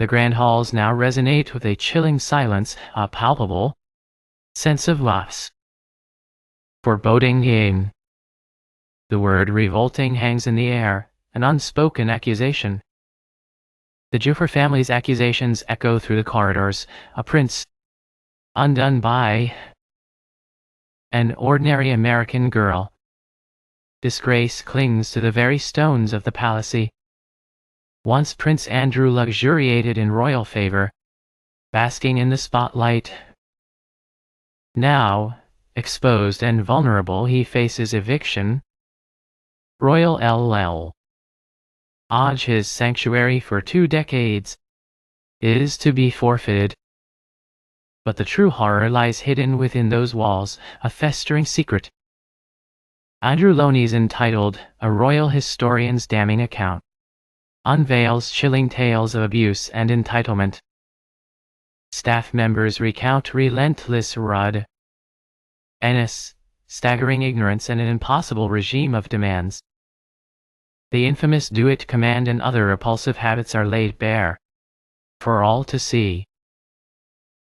The grand halls now resonate with a chilling silence, a palpable sense of loss. Foreboding game. The word revolting hangs in the air, an unspoken accusation. The Juffer family's accusations echo through the corridors. A prince, undone by an ordinary American girl. Disgrace clings to the very stones of the palace. Once Prince Andrew luxuriated in royal favor, basking in the spotlight. Now, exposed and vulnerable, he faces eviction. Royal LL. His sanctuary for 2 decades is to be forfeited. But the true horror lies hidden within those walls, a festering secret. Andrew Loney's entitled A Royal Historian's Damning Account unveils chilling tales of abuse and entitlement. Staff members recount relentless rudeness, staggering ignorance, and an impossible regime of demands. The infamous do-it command and other repulsive habits are laid bare for all to see.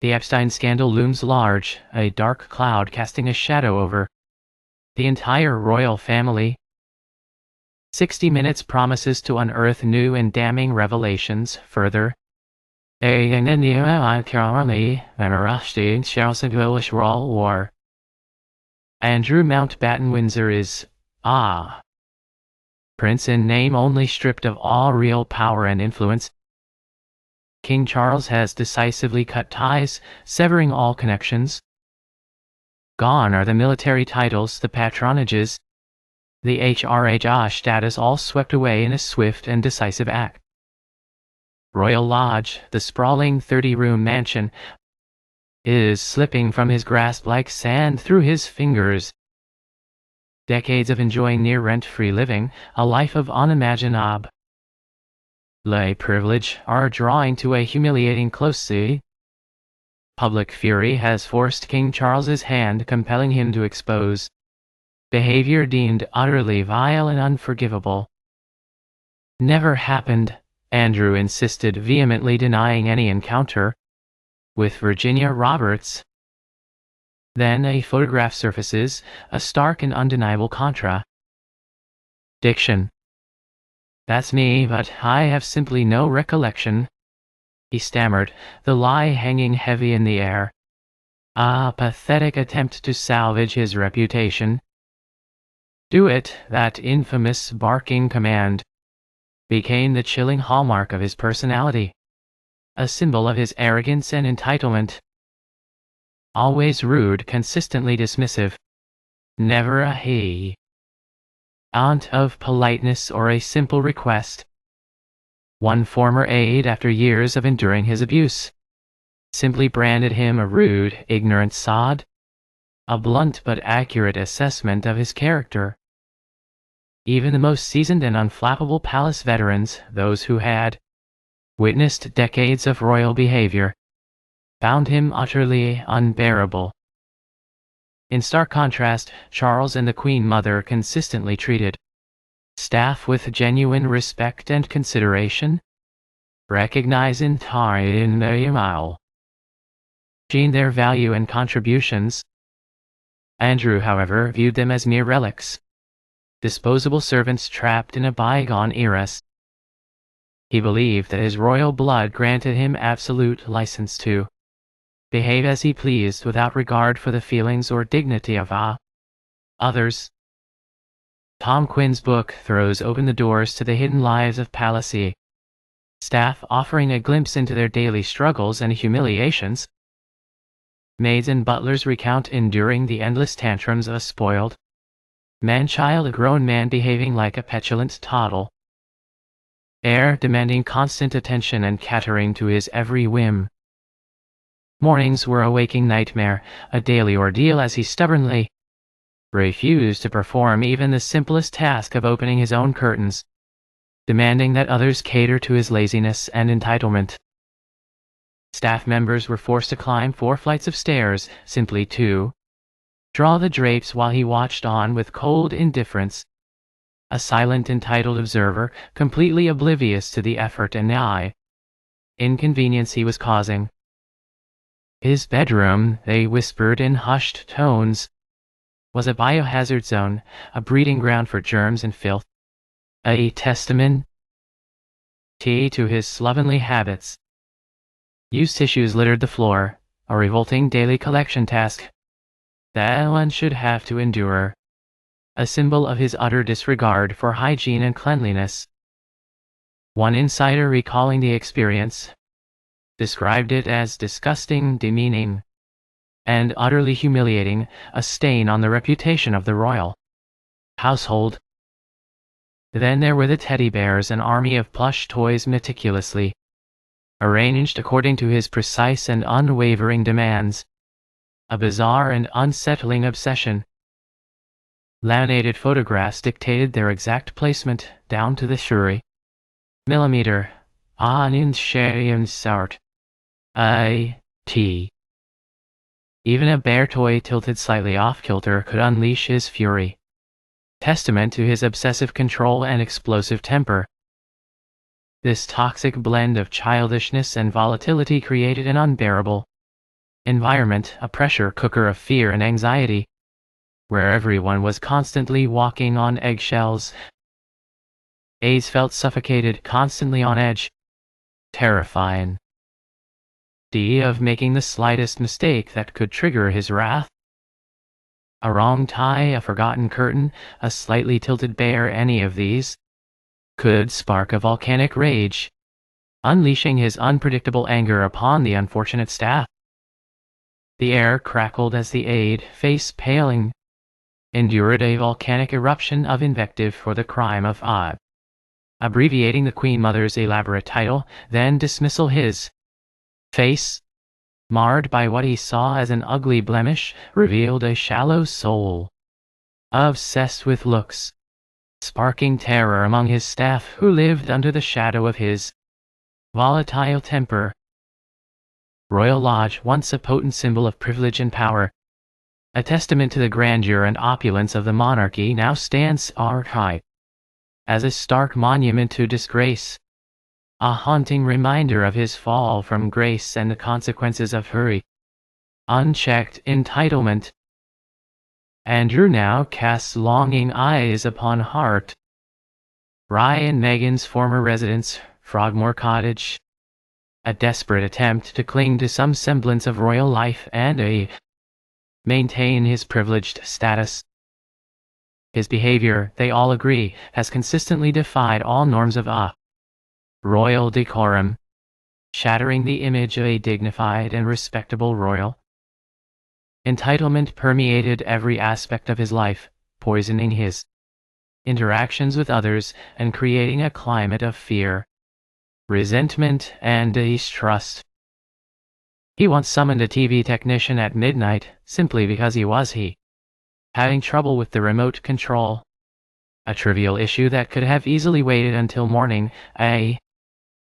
The Epstein scandal looms large, a dark cloud casting a shadow over the entire royal family. 60 Minutes promises to unearth new and damning revelations. Further, Andrew Mountbatten Windsor is, prince in name only, stripped of all real power and influence. King Charles has decisively cut ties, severing all connections. Gone are the military titles, the patronages, the HRH status, all swept away in a swift and decisive act. Royal Lodge, the sprawling 30-room mansion, is slipping from his grasp like sand through his fingers. Decades of enjoying near rent-free living, a life of unimaginable privilege, are drawing to a humiliating close. Public fury has forced King Charles's hand, compelling him to expose behavior deemed utterly vile and unforgivable. Never happened, Andrew insisted, vehemently denying any encounter with Virginia Roberts. Then a photograph surfaces, a stark and undeniable contradiction. "That's me, but I have simply no recollection," he stammered, the lie hanging heavy in the air. A pathetic attempt to salvage his reputation. "Do it," that infamous barking command, became the chilling hallmark of his personality, a symbol of his arrogance and entitlement. Always rude, consistently dismissive, never a hint of politeness or a simple request. One former aide, after years of enduring his abuse, simply branded him a rude, ignorant sod, a blunt but accurate assessment of his character. Even the most seasoned and unflappable palace veterans, those who had witnessed decades of royal behavior, found him utterly unbearable. In stark contrast, Charles and the Queen Mother consistently treated staff with genuine respect and consideration, recognizing their value and contributions. Andrew, however, viewed them as mere relics, disposable servants trapped in a bygone era. He believed that his royal blood granted him absolute license to behave as he pleased without regard for the feelings or dignity of others. Tom Quinn's book throws open the doors to the hidden lives of palace staff, offering a glimpse into their daily struggles and humiliations. Maids and butlers recount enduring the endless tantrums of a spoiled man-child, a grown man behaving like a petulant toddle, heir demanding constant attention and catering to his every whim. Mornings were a waking nightmare, a daily ordeal, as he stubbornly refused to perform even the simplest task of opening his own curtains, demanding that others cater to his laziness and entitlement. Staff members were forced to climb 4 flights of stairs, simply to draw the drapes while he watched on with cold indifference, a silent, entitled observer, completely oblivious to the effort and inconvenience he was causing. His bedroom, they whispered in hushed tones, was a biohazard zone, a breeding ground for germs and filth, a testament to his slovenly habits. Used tissues littered the floor, a revolting daily collection task that one should have to endure, a symbol of his utter disregard for hygiene and cleanliness. One insider recalling the experience described it as disgusting, demeaning, and utterly humiliating, a stain on the reputation of the royal household. Then there were the teddy bears, an army of plush toys meticulously arranged according to his precise and unwavering demands, a bizarre and unsettling obsession. Laminated photographs dictated their exact placement down to the shuri millimeter, an inch and sort, a.t. Even a bear toy tilted slightly off-kilter could unleash his fury, testament to his obsessive control and explosive temper. This toxic blend of childishness and volatility created an unbearable environment, a pressure cooker of fear and anxiety, where everyone was constantly walking on eggshells. Aides felt suffocated, constantly on edge, terrifying of making the slightest mistake that could trigger his wrath. A wrong tie, a forgotten curtain, a slightly tilted bear, any of these could spark a volcanic rage, unleashing his unpredictable anger upon the unfortunate staff. The air crackled as the aide, face paling, endured a volcanic eruption of invective for the crime of abbreviating the Queen Mother's elaborate title, then dismissal. His face, marred by what he saw as an ugly blemish, revealed a shallow soul, obsessed with looks, sparking terror among his staff who lived under the shadow of his volatile temper. Royal Lodge, once a potent symbol of privilege and power, a testament to the grandeur and opulence of the monarchy, now stands archived as a stark monument to disgrace, a haunting reminder of his fall from grace and the consequences of hurry, unchecked entitlement. Andrew now casts longing eyes upon Hart, Rye and Meghan's former residence, Frogmore Cottage, a desperate attempt to cling to some semblance of royal life and maintain his privileged status. His behavior, they all agree, has consistently defied all norms of royal decorum, shattering the image of a dignified and respectable royal. Entitlement permeated every aspect of his life, poisoning his interactions with others and creating a climate of fear, resentment, and distrust. He once summoned a TV technician at midnight simply because he was having trouble with the remote control. A trivial issue that could have easily waited until morning, a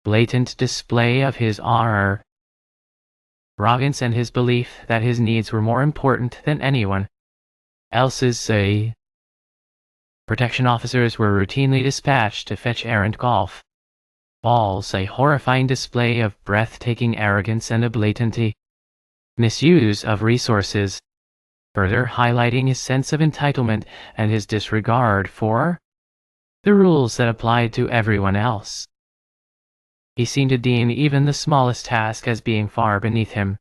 blatant display of his arrogance and his belief that his needs were more important than anyone else's. Protection officers were routinely dispatched to fetch errant golf balls, a horrifying display of breathtaking arrogance and a blatant misuse of resources, further highlighting his sense of entitlement and his disregard for the rules that applied to everyone else. He seemed to deem even the smallest task as being far beneath him,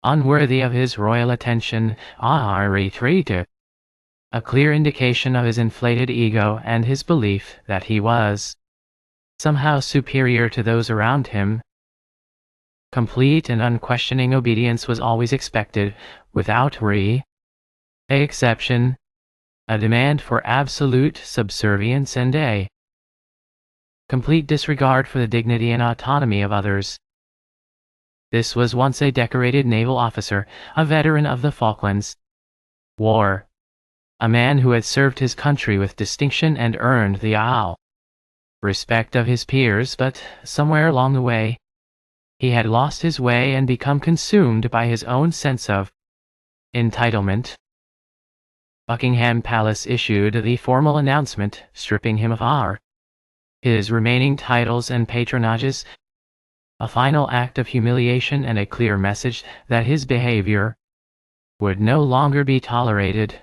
unworthy of his royal attention. A clear indication of his inflated ego and his belief that he was somehow superior to those around him. Complete and unquestioning obedience was always expected, without exception, a demand for absolute subservience and a complete disregard for the dignity and autonomy of others. This was once a decorated naval officer, a veteran of the Falklands War, a man who had served his country with distinction and earned the respect of his peers, but somewhere along the way, he had lost his way and become consumed by his own sense of entitlement. Buckingham Palace issued the formal announcement stripping him of his remaining titles and patronages. A final act of humiliation and a clear message that his behavior would no longer be tolerated.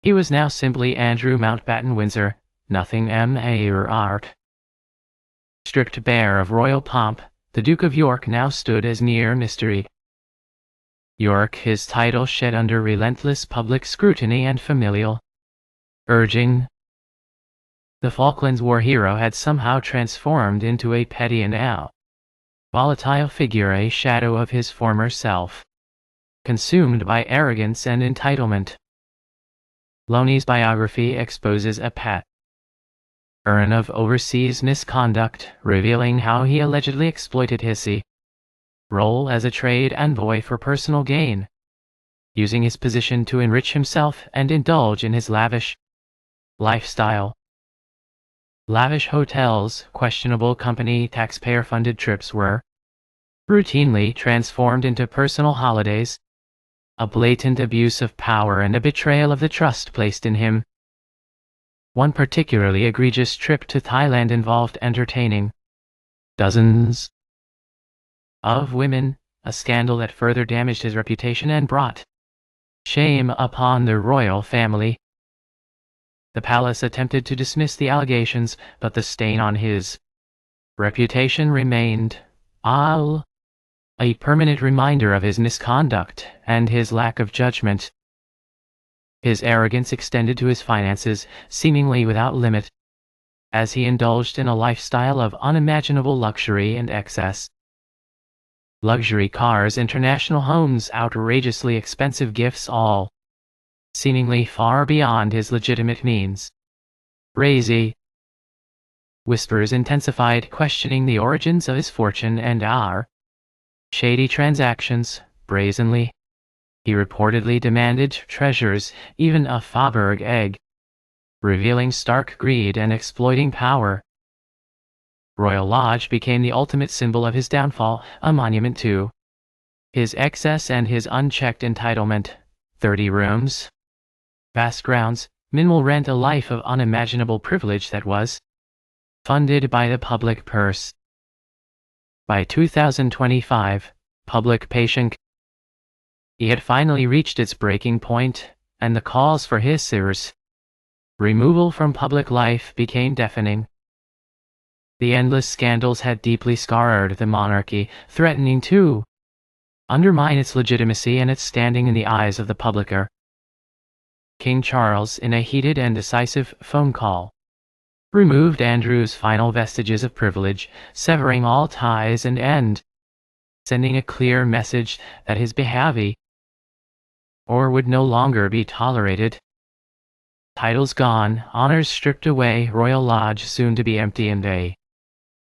He was now simply Andrew Mountbatten Windsor, nothing art. Stripped bare of royal pomp, the Duke of York now stood as mere mystery. York, his title shed under relentless public scrutiny and familial urging. The Falklands War hero had somehow transformed into a petty and now volatile figure, a shadow of his former self, consumed by arrogance and entitlement. Loney's biography exposes a pattern of overseas misconduct, revealing how he allegedly exploited his role as a trade envoy for personal gain, using his position to enrich himself and indulge in his lavish lifestyle. Lavish hotels, questionable company, taxpayer-funded trips were routinely transformed into personal holidays, a blatant abuse of power and a betrayal of the trust placed in him. One particularly egregious trip to Thailand involved entertaining dozens of women, a scandal that further damaged his reputation and brought shame upon the royal family. The palace attempted to dismiss the allegations, but the stain on his reputation remained. A permanent reminder of his misconduct and his lack of judgment. His arrogance extended to his finances, seemingly without limit, as he indulged in a lifestyle of unimaginable luxury and excess. Luxury cars, international homes, outrageously expensive gifts, all seemingly far beyond his legitimate means. Whispers intensified, questioning the origins of his fortune and shady transactions. Brazenly, he reportedly demanded treasures, even a Faubourg egg, revealing stark greed and exploiting power. Royal Lodge became the ultimate symbol of his downfall, a monument to his excess and his unchecked entitlement. 30 rooms, vast grounds, minimal rent, a life of unimaginable privilege that was funded by the public purse. By 2025, public patience had finally reached its breaking point, and the calls for his removal from public life became deafening. The endless scandals had deeply scarred the monarchy, threatening to undermine its legitimacy and its standing in the eyes of the public. King Charles, in a heated and decisive phone call, removed Andrew's final vestiges of privilege, severing all ties and sending a clear message that his behavior would no longer be tolerated. Titles gone, honors stripped away, Royal Lodge soon to be empty and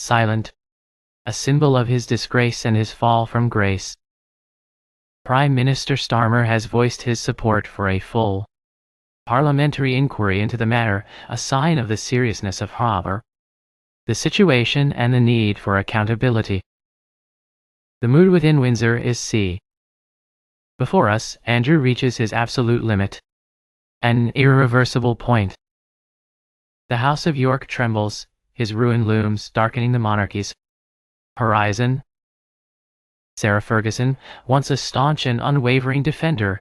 silent, a symbol of his disgrace and his fall from grace. Prime Minister Starmer has voiced his support for a full parliamentary inquiry into the matter, a sign of the seriousness of the situation and the need for accountability. The mood within Windsor is before us, Andrew reaches his absolute limit, an irreversible point. The House of York trembles, his ruin looms, darkening the monarchy's horizon. Sarah Ferguson, once a staunch and unwavering defender,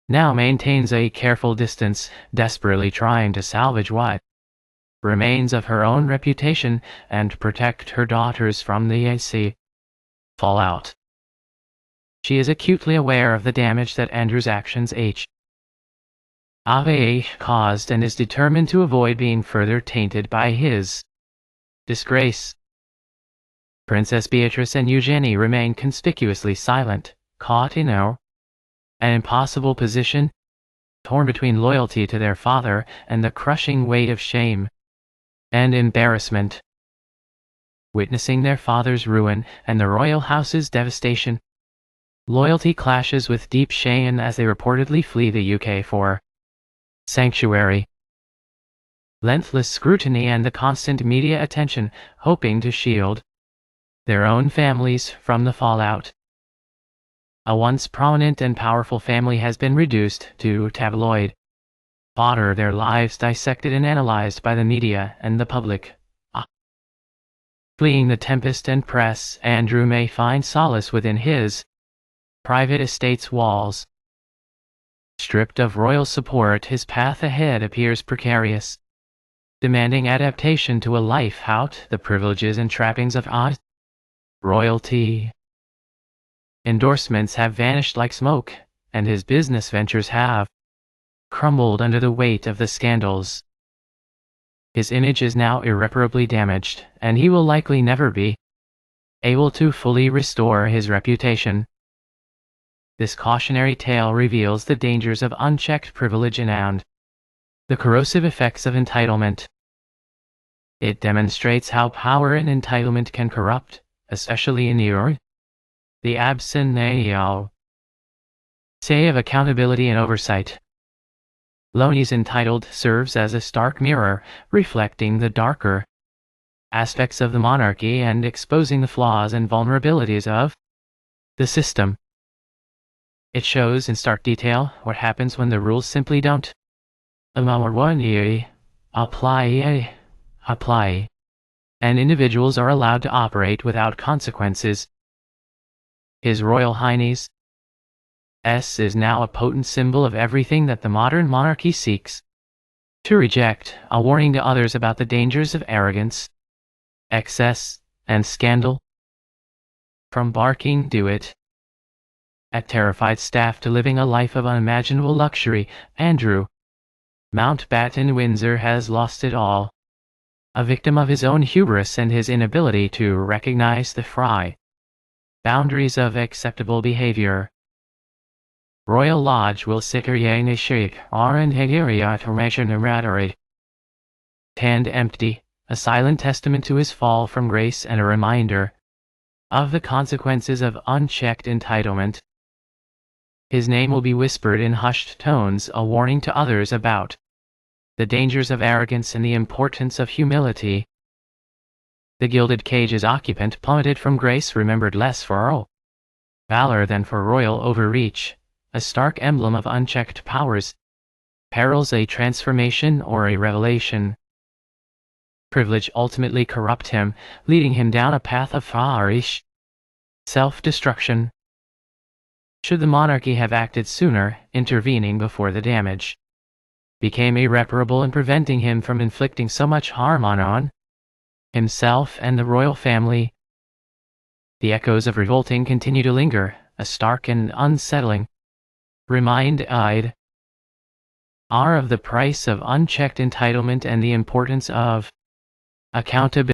now maintains a careful distance, desperately trying to salvage what remains of her own reputation and protect her daughters from the fallout. She is acutely aware of the damage that Andrew's actions caused and is determined to avoid being further tainted by his disgrace. Princess Beatrice and Eugenie remain conspicuously silent, caught in an impossible position, torn between loyalty to their father and the crushing weight of shame and embarrassment. Witnessing their father's ruin and the royal house's devastation, loyalty clashes with deep shame as they reportedly flee the UK for sanctuary. Relentless scrutiny and the constant media attention, hoping to shield their own families from the fallout. A once prominent and powerful family has been reduced to tabloid fodder, their lives dissected and analyzed by the media and the public. Fleeing the tempest and press, Andrew may find solace within his private estate's walls. Stripped of royal support, his path ahead appears precarious, demanding adaptation to a life without the privileges and trappings of royalty. Endorsements have vanished like smoke, and his business ventures have crumbled under the weight of the scandals. His image is now irreparably damaged, and he will likely never be able to fully restore his reputation. This cautionary tale reveals the dangers of unchecked privilege and the corrosive effects of entitlement. It demonstrates how power and entitlement can corrupt, especially in the absence of accountability and oversight. Loney's entitled serves as a stark mirror, reflecting the darker aspects of the monarchy and exposing the flaws and vulnerabilities of the system. It shows in stark detail what happens when the rules simply don't apply, and individuals are allowed to operate without consequences. His Royal Highness is now a potent symbol of everything that the modern monarchy seeks to reject, a warning to others about the dangers of arrogance, excess, and scandal. From barking "do it" at terrified staff to living a life of unimaginable luxury, Andrew Mountbatten Windsor has lost it all. A victim of his own hubris and his inability to recognize the boundaries of acceptable behavior. Royal Lodge will stand empty, a silent testament to his fall from grace and a reminder of the consequences of unchecked entitlement. His name will be whispered in hushed tones, a warning to others about the dangers of arrogance and the importance of humility. The gilded cage's occupant, plummeted from grace, remembered less for valor than for royal overreach, a stark emblem of unchecked powers, perils a transformation or a revelation. Privilege ultimately corrupt him, leading him down a path of self-destruction. Should the monarchy have acted sooner, intervening before the damage became irreparable and preventing him from inflicting so much harm on himself and the royal family? The echoes of revolting continue to linger, a stark and unsettling reminder of the price of unchecked entitlement and the importance of accountability.